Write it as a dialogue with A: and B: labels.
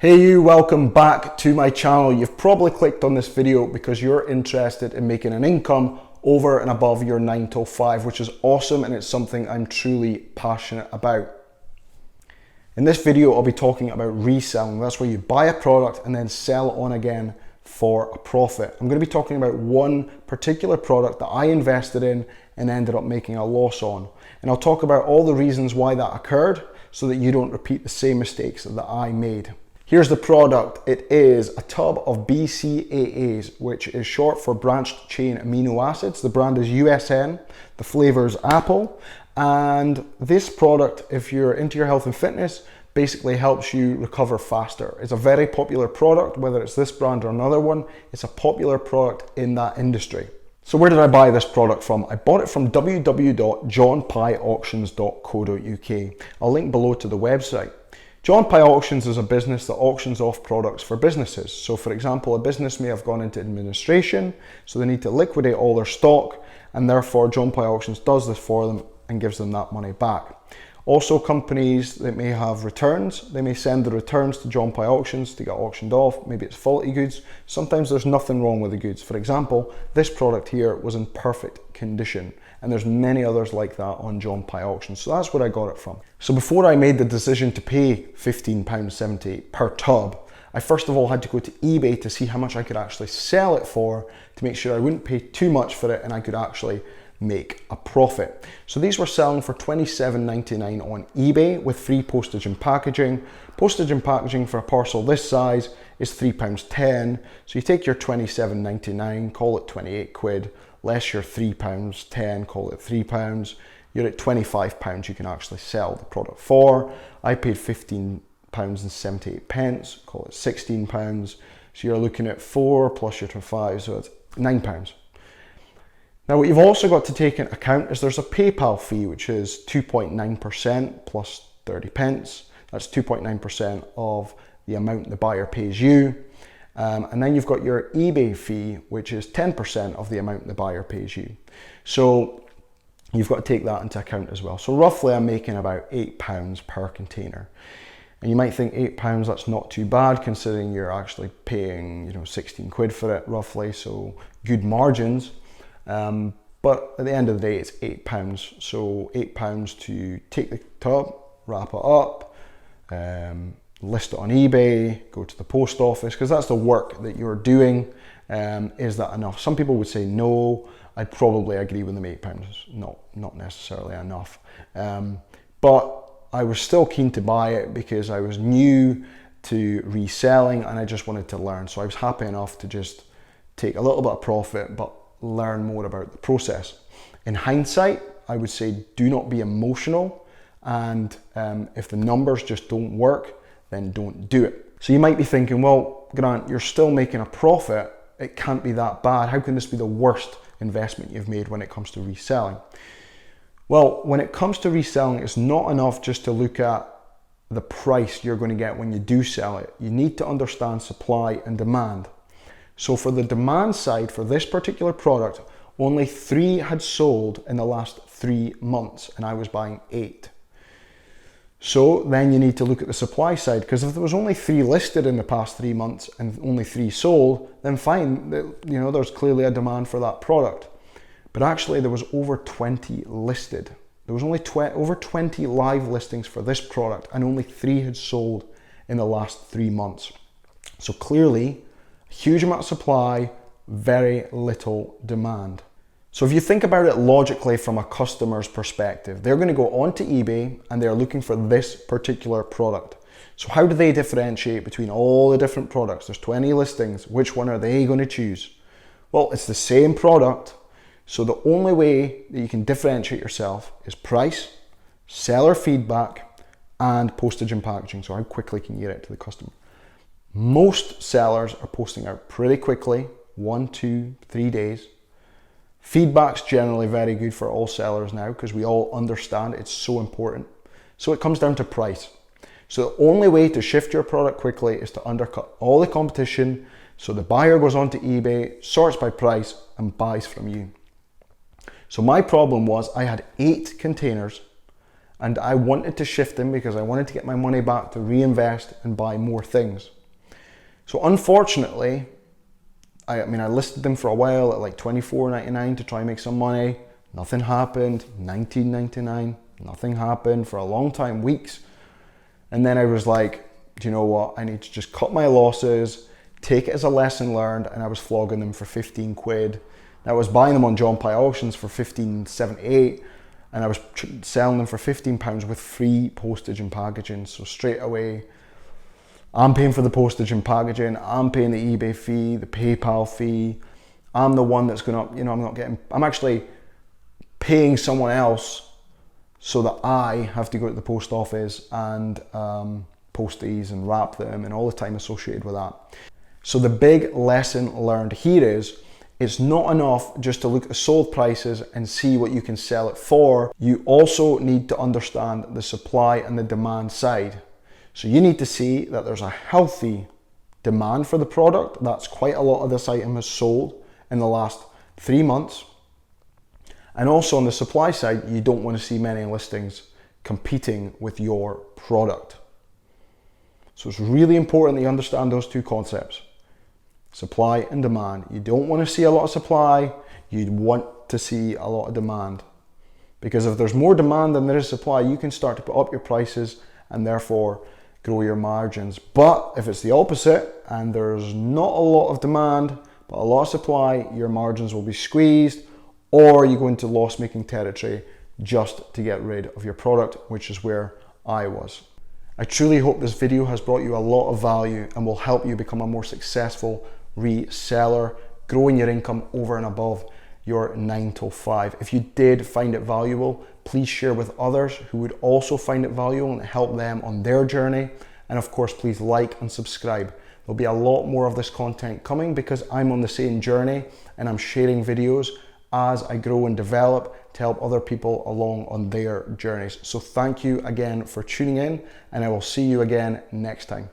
A: Hey you, welcome back to my channel. You've probably clicked on this video because you're interested in making an income over and above your 9 to 5, which is awesome and it's something I'm truly passionate about. In this video, I'll be talking about reselling. That's where you buy a product and then sell it on again for a profit. I'm going to be talking about one particular product that I invested in and ended up making a loss on. And I'll talk about all the reasons why that occurred so that you don't repeat the same mistakes that I made. Here's the product. It is a tub of BCAAs, which is short for branched chain amino acids. The brand is USN, the flavor is apple. And this product, if you're into your health and fitness, basically helps you recover faster. It's a very popular product, whether it's this brand or another one. It's a popular product in that industry. So where did I buy this product from? I bought it from www.johnpieauctions.co.uk. I'll link below to the website. John Pie Auctions is a business that auctions off products for businesses. So for example, a business may have gone into administration, so they need to liquidate all their stock, and therefore John Pie Auctions does this for them and gives them that money back. Also, companies that may have returns, they may send the returns to John Pie Auctions to get auctioned off. Maybe it's faulty goods. Sometimes there's nothing wrong with the goods. For example, this product here was in perfect condition, and there's many others like that on John Pie Auctions. So that's where I got it from. So before I made the decision to pay £15.78 per tub, I first of all had to go to eBay to see how much I could actually sell it for to make sure I wouldn't pay too much for it and I could actually make a profit. So these were selling for £27.99 on eBay with free postage and packaging. Postage and packaging for a parcel this size is £3.10. So you take your £27.99, call it 28 quid, less your £3.10, call it £3. You're at £25 you can actually sell the product for. I paid £15.78, call it £16. So you're looking at 4 plus your 25, so it's £9. Now what you've also got to take into account is there's a PayPal fee, which is 2.9% plus 30 pence. That's 2.9% of the amount the buyer pays you. And then you've got your eBay fee, which is 10% of the amount the buyer pays you. So you've got to take that into account as well. So roughly I'm making about £8 per container. And you might think £8, that's not too bad considering you're actually paying, 16 quid for it roughly. So good margins. But at the end of the day, it's £8. So £8 to take the tub, wrap it up, list it on eBay, go to the post office, because that's the work that you're doing. Is that enough? Some people would say no. I'd probably agree with them. £8 is not necessarily enough. But I was still keen to buy it because I was new to reselling and I just wanted to learn. So I was happy enough to just take a little bit of profit, but learn more about the process. In hindsight, I would say do not be emotional, and if the numbers just don't work, then don't do it. So you might be thinking, well, Grant, you're still making a profit. It can't be that bad. How can this be the worst investment you've made when it comes to reselling? Well, when it comes to reselling, it's not enough just to look at the price you're going to get when you do sell it. You need to understand supply and demand. So for the demand side, for this particular product, only 3 had sold in the last 3 months, and I was buying 8. So then you need to look at the supply side, because if there was only 3 listed in the past 3 months and only 3 sold, then fine, there's clearly a demand for that product. But actually there was over 20 listed. There was only over 20 live listings for this product, and only 3 had sold in the last 3 months. So clearly, huge amount of supply, very little demand. So if you think about it logically from a customer's perspective, they're going to go onto eBay and they're looking for this particular product. So how do they differentiate between all the different products? There's 20 listings. Which one are they going to choose? Well, it's the same product. So the only way that you can differentiate yourself is price, seller feedback, and postage and packaging. So how quickly can you get it to the customer? Most sellers are posting out pretty quickly, 1, 2, 3 days. Feedback's generally very good for all sellers now because we all understand it's so important. So it comes down to price. So the only way to shift your product quickly is to undercut all the competition. So the buyer goes onto eBay, sorts by price, and buys from you. So my problem was I had 8 containers And I wanted to shift them because I wanted to get my money back to reinvest and buy more things. So unfortunately, I listed them for a while at like $24.99 to try and make some money. Nothing happened. $19.99, nothing happened for a long time, weeks. And then I was like, do you know what? I need to just cut my losses, take it as a lesson learned, and I was flogging them for 15 quid. I was buying them on John Pye Auctions for $15.78, and I was selling them for £15 with free postage and packaging. So straight away, I'm paying for the postage and packaging, I'm paying the eBay fee, the PayPal fee. I'm the one that's gonna, I'm actually paying someone else so that I have to go to the post office and post these and wrap them and all the time associated with that. So the big lesson learned here is, it's not enough just to look at sold prices and see what you can sell it for. You also need to understand the supply and the demand side. So you need to see that there's a healthy demand for the product. That's quite a lot of this item has sold in the last 3 months. And also on the supply side, you don't want to see many listings competing with your product. So it's really important that you understand those two concepts. Supply and demand. You don't want to see a lot of supply, you want to see a lot of demand. Because if there's more demand than there is supply, you can start to put up your prices and therefore grow your margins. But if it's the opposite and there's not a lot of demand, but a lot of supply, your margins will be squeezed, or you go into loss-making territory just to get rid of your product, which is where I was. I truly hope this video has brought you a lot of value and will help you become a more successful reseller, growing your income over and above your 9 to 5. If you did find it valuable, please share with others who would also find it valuable and help them on their journey. And of course, please like and subscribe. There'll be a lot more of this content coming because I'm on the same journey and I'm sharing videos as I grow and develop to help other people along on their journeys. So thank you again for tuning in, and I will see you again next time.